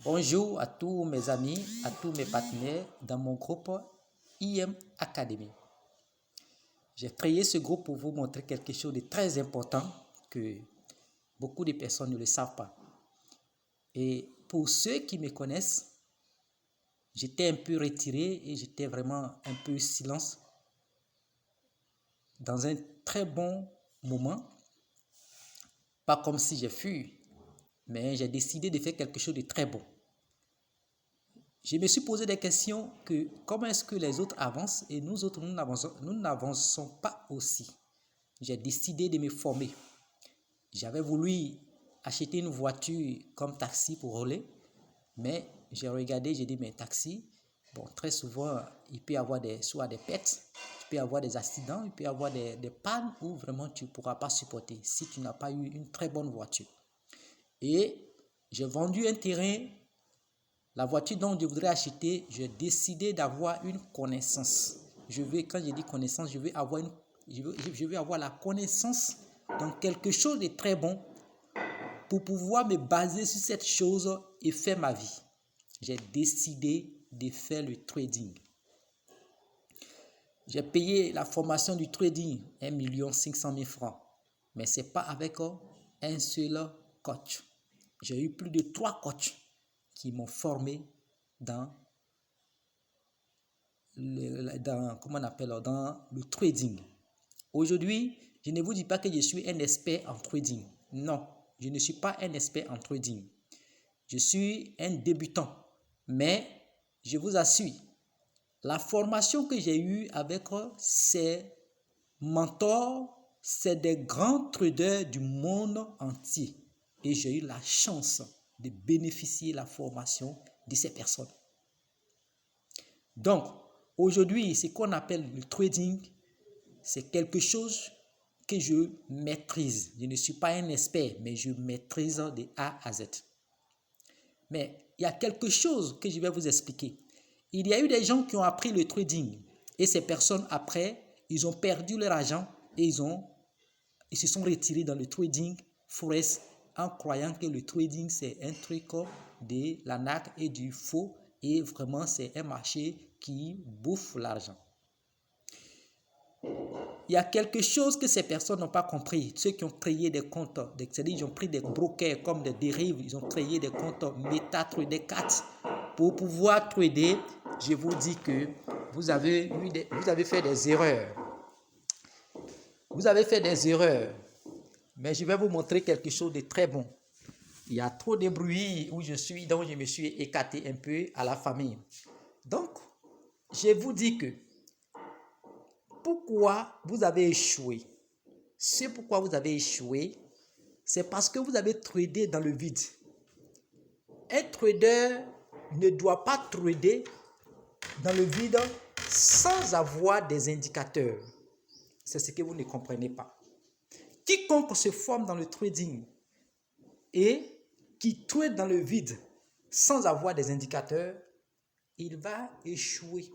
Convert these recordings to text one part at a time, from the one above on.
Bonjour à tous mes amis, à tous mes partenaires dans mon groupe IM Academy. J'ai créé ce groupe pour vous montrer quelque chose de très important que beaucoup de personnes ne le savent pas. Et pour ceux qui me connaissent, j'étais un peu retiré et j'étais vraiment un peu silence dans un très bon moment. Pas comme si j'ai fui, mais j'ai décidé de faire quelque chose de très bon. Je me suis posé des questions que comment est-ce que les autres avancent et nous autres, nous n'avançons pas aussi. J'ai décidé de me former. J'avais voulu acheter une voiture comme taxi pour rouler, mais j'ai regardé, j'ai dit, mais taxi, bon, très souvent, il peut y avoir soit des pertes, il peut y avoir des accidents, il peut y avoir des pannes où vraiment tu ne pourras pas supporter si tu n'as pas eu une très bonne voiture. Et j'ai vendu un terrain. La voiture dont je voudrais acheter, j'ai décidé d'avoir une connaissance. Quand je dis connaissance, je veux avoir la connaissance dans quelque chose de très bon pour pouvoir me baser sur cette chose et faire ma vie. J'ai décidé de faire le trading. J'ai payé la formation du trading, 1 500 000 francs. Mais ce n'est pas avec un seul coach. J'ai eu plus de 3 coachs qui m'ont formé dans le trading. Aujourd'hui, je ne vous dis pas que je suis un expert en trading. Non, je ne suis pas un expert en trading. Je suis un débutant. Mais je vous assure, la formation que j'ai eue avec ces mentors, c'est des grands traders du monde entier. Et j'ai eu la chance de bénéficier de la formation de ces personnes. Donc, aujourd'hui, ce qu'on appelle le trading, c'est quelque chose que je maîtrise. Je ne suis pas un expert, mais je maîtrise de A à Z. Mais il y a quelque chose que je vais vous expliquer. Il y a eu des gens qui ont appris le trading et ces personnes, après, ils ont perdu leur argent et ils se sont retirés dans le trading forex en croyant que le trading, c'est un truc de l'arnaque et du faux et vraiment, c'est un marché qui bouffe l'argent. Il y a quelque chose que ces personnes n'ont pas compris. Ceux qui ont créé des comptes, c'est-à-dire ils ont pris des brokers comme des dérives, ils ont créé des comptes MetaTrader 4 pour pouvoir trader. Je vous dis que vous avez fait des erreurs. Vous avez fait des erreurs. Mais je vais vous montrer quelque chose de très bon. Il y a trop de bruit où je suis, donc je me suis écarté un peu à la famille. Donc, je vous dis que pourquoi vous avez échoué? C'est pourquoi vous avez échoué, c'est parce que vous avez tradé dans le vide. Un trader ne doit pas trader dans le vide sans avoir des indicateurs. C'est ce que vous ne comprenez pas. Quiconque se forme dans le trading et qui trade dans le vide sans avoir des indicateurs, il va échouer.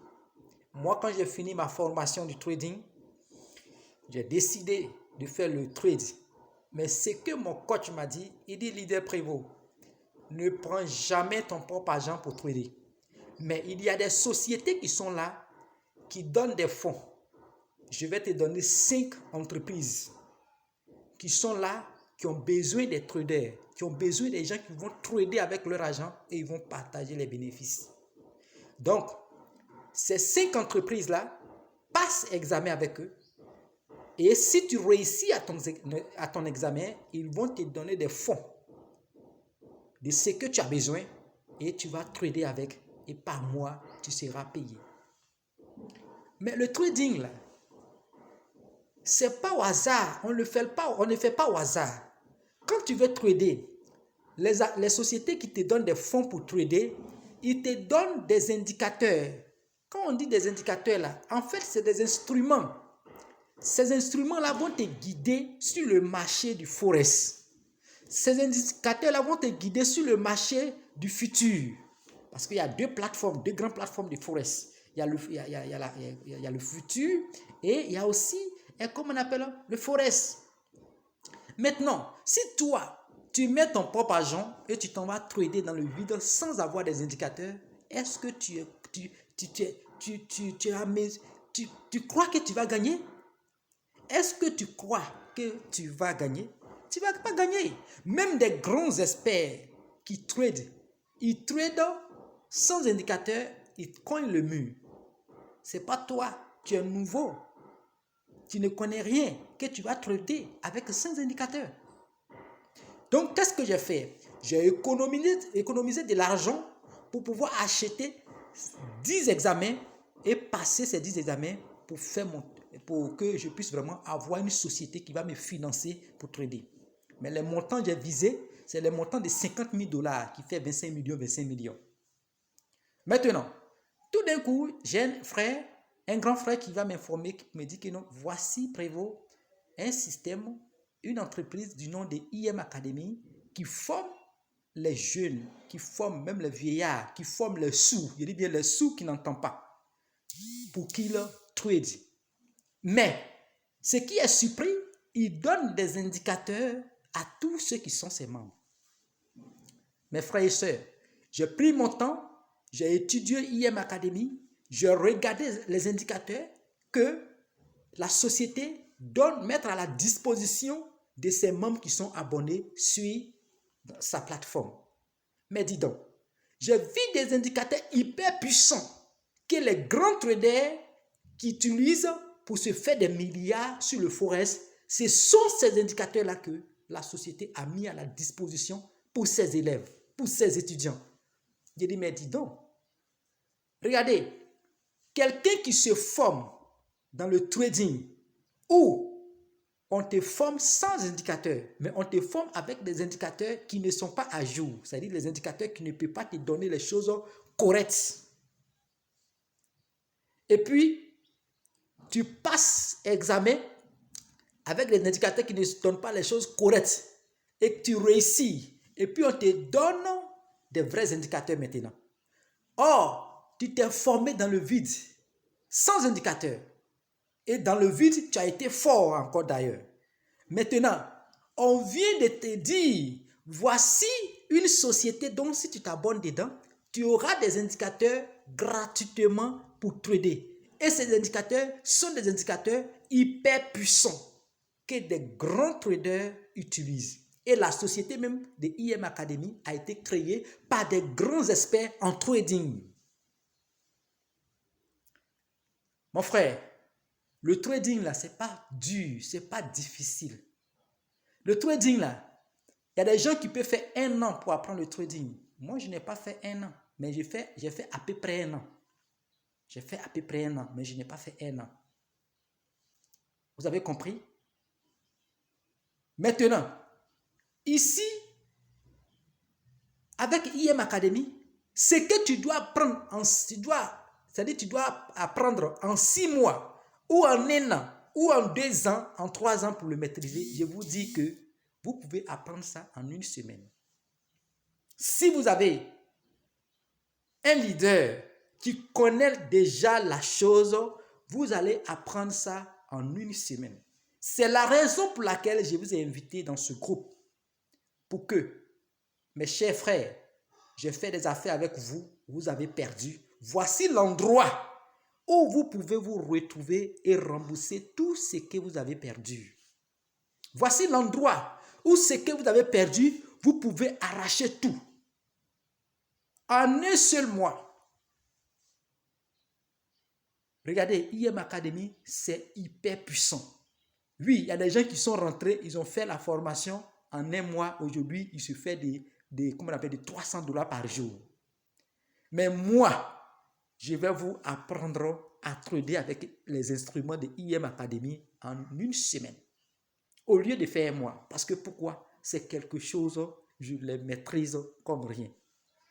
Moi, quand j'ai fini ma formation du trading, j'ai décidé de faire le trade. Mais ce que mon coach m'a dit, il dit, leader Prévost, ne prends jamais ton propre argent pour trader. Mais il y a des sociétés qui sont là, qui donnent des fonds. Je vais te donner 5 entreprises qui sont là, qui ont besoin des traders, qui ont besoin des gens qui vont trader avec leur argent et ils vont partager les bénéfices. Donc, ces 5 entreprises-là, passe examen avec eux. Et si tu réussis à ton examen, ils vont te donner des fonds de ce que tu as besoin et tu vas trader avec. Et par mois, tu seras payé. Mais le trading, là, c'est pas au hasard. On ne fait pas au hasard. Quand tu veux trader, les sociétés qui te donnent des fonds pour trader, ils te donnent des indicateurs. Quand on dit des indicateurs, là, en fait, c'est des instruments. Ces instruments-là vont te guider sur le marché du forex. Ces indicateurs-là vont te guider sur le marché du futur. Parce qu'il y a deux grandes plateformes de forex. Il y a le futur et il y a aussi, comment on appelle, le forex. Maintenant, si toi, tu mets ton propre argent et tu t'en vas trader dans le vide sans avoir des indicateurs, est-ce que tu crois que tu vas gagner? Est-ce que tu crois que tu vas gagner? Tu ne vas pas gagner. Même des grands experts qui tradent, ils tradent sans indicateur, ils cognent le mur. Ce n'est pas toi, tu es nouveau. Tu ne connais rien que tu vas trader avec sans indicateur. Donc, qu'est-ce que j'ai fait? J'ai économisé de l'argent pour pouvoir acheter 10 examens et passer ces 10 examens pour que je puisse vraiment avoir une société qui va me financer pour trader. Mais les montants que j'ai visés, c'est les montants de 50 000 $ qui fait 25 millions. Maintenant, tout d'un coup, j'ai un grand frère qui va m'informer, qui me dit que non, voici Prévost, un système, une entreprise du nom de IM Academy qui forme les jeunes, qui forme même les vieillards, qui forme les sourds, je dis bien les sourds qui n'entendent pas, pour qu'ils tradent. Mais, ce qui est surpris, il donne des indicateurs à tous ceux qui sont ses membres. Mes frères et sœurs, j'ai pris mon temps, j'ai étudié IM Academy, j'ai regardé les indicateurs que la société doit mettre à la disposition de ses membres qui sont abonnés sur sa plateforme. Mais dis donc, j'ai vu des indicateurs hyper puissants que les grands traders qui utilisent pour se faire des milliards sur le forex, ce sont ces indicateurs-là que la société a mis à la disposition pour ses élèves, pour ses étudiants. J'ai dit, mais dis donc, regardez, quelqu'un qui se forme dans le trading où on te forme sans indicateur, mais on te forme avec des indicateurs qui ne sont pas à jour, c'est-à-dire les indicateurs qui ne peuvent pas te donner les choses correctes. Et puis, tu passes examen avec des indicateurs qui ne te donnent pas les choses correctes et que tu réussis. Et puis, on te donne des vrais indicateurs maintenant. Or, tu t'es formé dans le vide, sans indicateur. Et dans le vide, tu as été fort encore d'ailleurs. Maintenant, on vient de te dire, voici une société dont si tu t'abonnes dedans, tu auras des indicateurs gratuitement pour trader. Et ces indicateurs sont des indicateurs hyper puissants que des grands traders utilisent. Et la société même de IM Academy a été créée par des grands experts en trading. Mon frère, le trading là, c'est pas dur, c'est pas difficile. Le trading là, il y a des gens qui peuvent faire 1 an pour apprendre le trading. Moi, je n'ai pas fait 1 an, mais j'ai fait à peu près 1 an. J'ai fait à peu près 1 an, mais je n'ai pas fait 1 an. Vous avez compris? Maintenant, ici, avec IM Academy, ce que tu dois apprendre, c'est-à-dire tu dois apprendre en 6 mois, ou en 1 an, ou en 2 ans, en 3 ans pour le maîtriser, je vous dis que vous pouvez apprendre ça en 1 semaine. Si vous avez un leader qui connaît déjà la chose, vous allez apprendre ça en 1 semaine. C'est la raison pour laquelle je vous ai invité dans ce groupe. Pour que, mes chers frères, j'ai fait des affaires avec vous, vous avez perdu. Voici l'endroit où vous pouvez vous retrouver et rembourser tout ce que vous avez perdu. Voici l'endroit où ce que vous avez perdu, vous pouvez arracher tout. En 1 seul mois. Regardez, IM Academy, c'est hyper puissant. Oui, il y a des gens qui sont rentrés, ils ont fait la formation en 1 mois. Aujourd'hui, ils se font des 300 $ par jour. Mais moi, je vais vous apprendre à trader avec les instruments de IM Academy en 1 semaine. Au lieu de faire 1 mois. Parce que pourquoi? C'est quelque chose, je les maîtrise comme rien.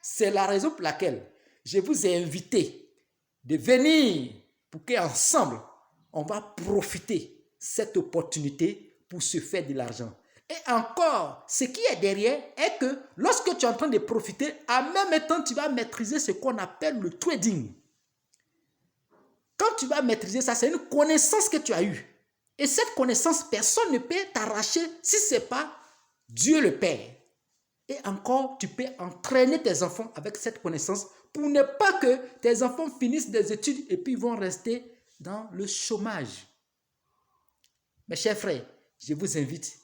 C'est la raison pour laquelle je vous ai invité de venir pour qu'ensemble, on va profiter de cette opportunité pour se faire de l'argent. Et encore, ce qui est derrière est que lorsque tu es en train de profiter, en même temps, tu vas maîtriser ce qu'on appelle le trading. Quand tu vas maîtriser ça, c'est une connaissance que tu as eue. Et cette connaissance, personne ne peut t'arracher si ce n'est pas Dieu le Père. Et encore, tu peux entraîner tes enfants avec cette connaissance pour ne pas que tes enfants finissent des études et puis vont rester dans le chômage. Mes chers frères, je vous invite.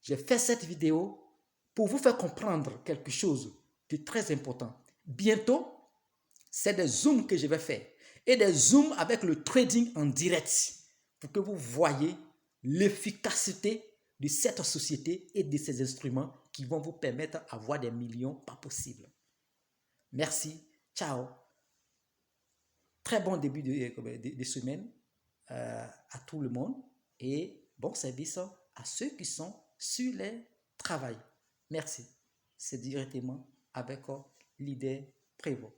J'ai fait cette vidéo pour vous faire comprendre quelque chose de très important. Bientôt, c'est des zooms que je vais faire et des zooms avec le trading en direct pour que vous voyez l'efficacité de cette société et de ces instruments qui vont vous permettre d'avoir des millions pas possibles. Merci. Ciao. Très bon début de semaine à tout le monde et bon service à ceux qui sont sur les travails. Merci. C'est directement avec l'idée Prévost.